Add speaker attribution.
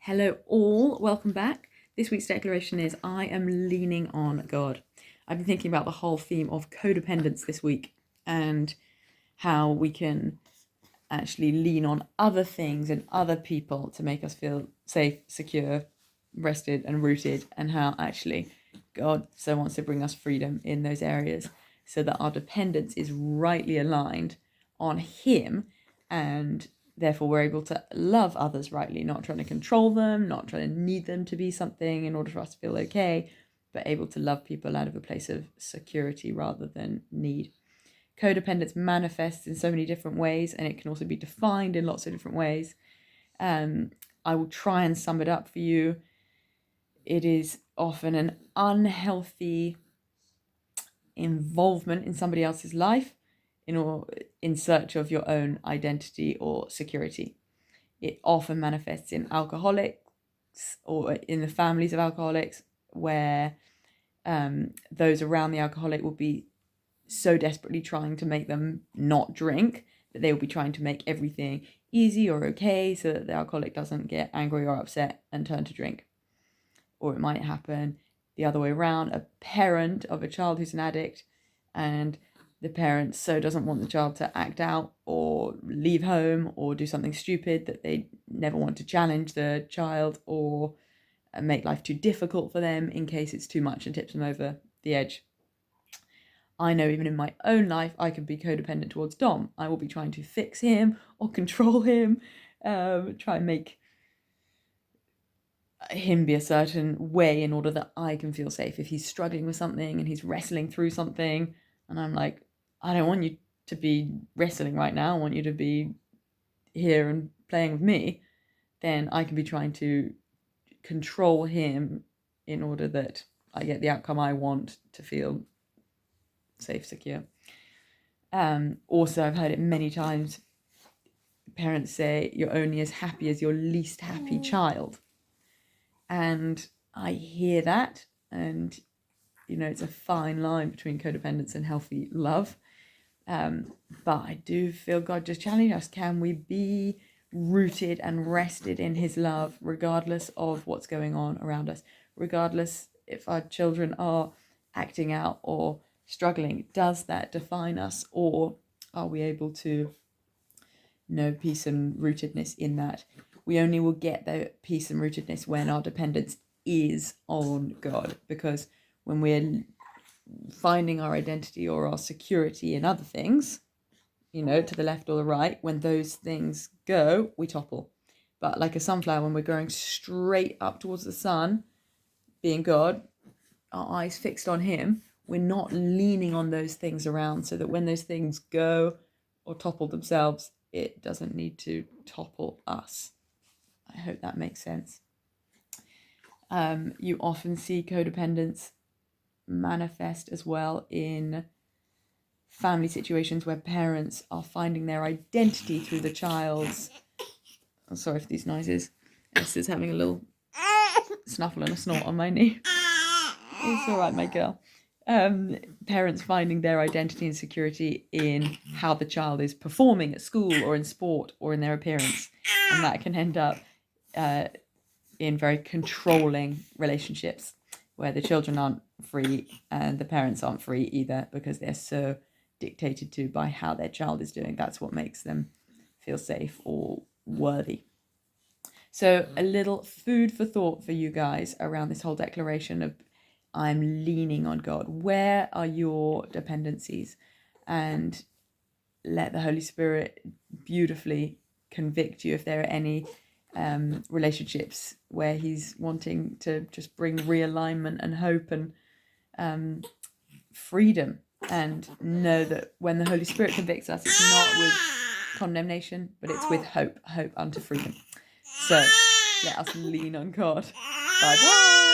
Speaker 1: Hello all, welcome back. This week's declaration is I am leaning on God. I've been thinking about the whole theme of codependence this week and how we can actually lean on other things and other people to make us feel safe, secure, rested and rooted, and how actually God so wants to bring us freedom in those areas so that our dependence is rightly aligned on Him, and therefore we're able to love others rightly, not trying to control them, not trying to need them to be something in order for us to feel okay, but able to love people out of a place of security rather than need. Codependence manifests in so many different ways, and it can also be defined in lots of different ways. I will try and sum it up for you. It is often an unhealthy involvement in somebody else's life in search of your own identity or security. It often manifests in alcoholics or in the families of alcoholics, where those around the alcoholic will be so desperately trying to make them not drink that they will be trying to make everything easy or okay so that the alcoholic doesn't get angry or upset and turn to drink. Or it might happen the other way around, a parent of a child who's an addict, and the parent so doesn't want the child to act out or leave home or do something stupid that they never want to challenge the child or make life too difficult for them in case it's too much and tips them over the edge. I know even in my own life, I can be codependent towards Dom. I will be trying to fix him or control him, try and make him be a certain way in order that I can feel safe. If he's struggling with something and he's wrestling through something, and I'm like, I don't want you to be wrestling right now, I want you to be here and playing with me, then I can be trying to control him in order that I get the outcome I want to feel safe, secure. Also, I've heard it many times. Parents say you're only as happy as your least happy child. And I hear that, and it's a fine line between codependence and healthy love. But I do feel God just challenging us. Can we be rooted and rested in His love, regardless of what's going on around us, regardless if our children are acting out or struggling? Does that define us, or are we able to know peace and rootedness in that? We only will get the peace and rootedness when our dependence is on God, because when we're finding our identity or our security in other things, to the left or the right, when those things go, we topple. But like a sunflower, when we're going straight up towards the sun, being God, our eyes fixed on Him, we're not leaning on those things around, so that when those things go or topple themselves, it doesn't need to topple us. I hope that makes sense. You often see codependence manifest as well in family situations where parents are finding their identity through the child's... I'm sorry for these noises. Esther's having a little snuffle and a snort on my knee. It's all right, my girl. Parents finding their identity and security in how the child is performing at school or in sport or in their appearance. And that can end up in very controlling relationships where the children aren't free and the parents aren't free either, because they're so dictated to by how their child is doing. That's what makes them feel safe or worthy. So a little food for thought for you guys around this whole declaration of I'm leaning on God. Where are your dependencies? And let the Holy Spirit beautifully convict you if there are any relationships where He's wanting to just bring realignment and hope and freedom. And know that when the Holy Spirit convicts us, it's not with condemnation, but it's with hope unto freedom. So let us lean on God. Bye bye.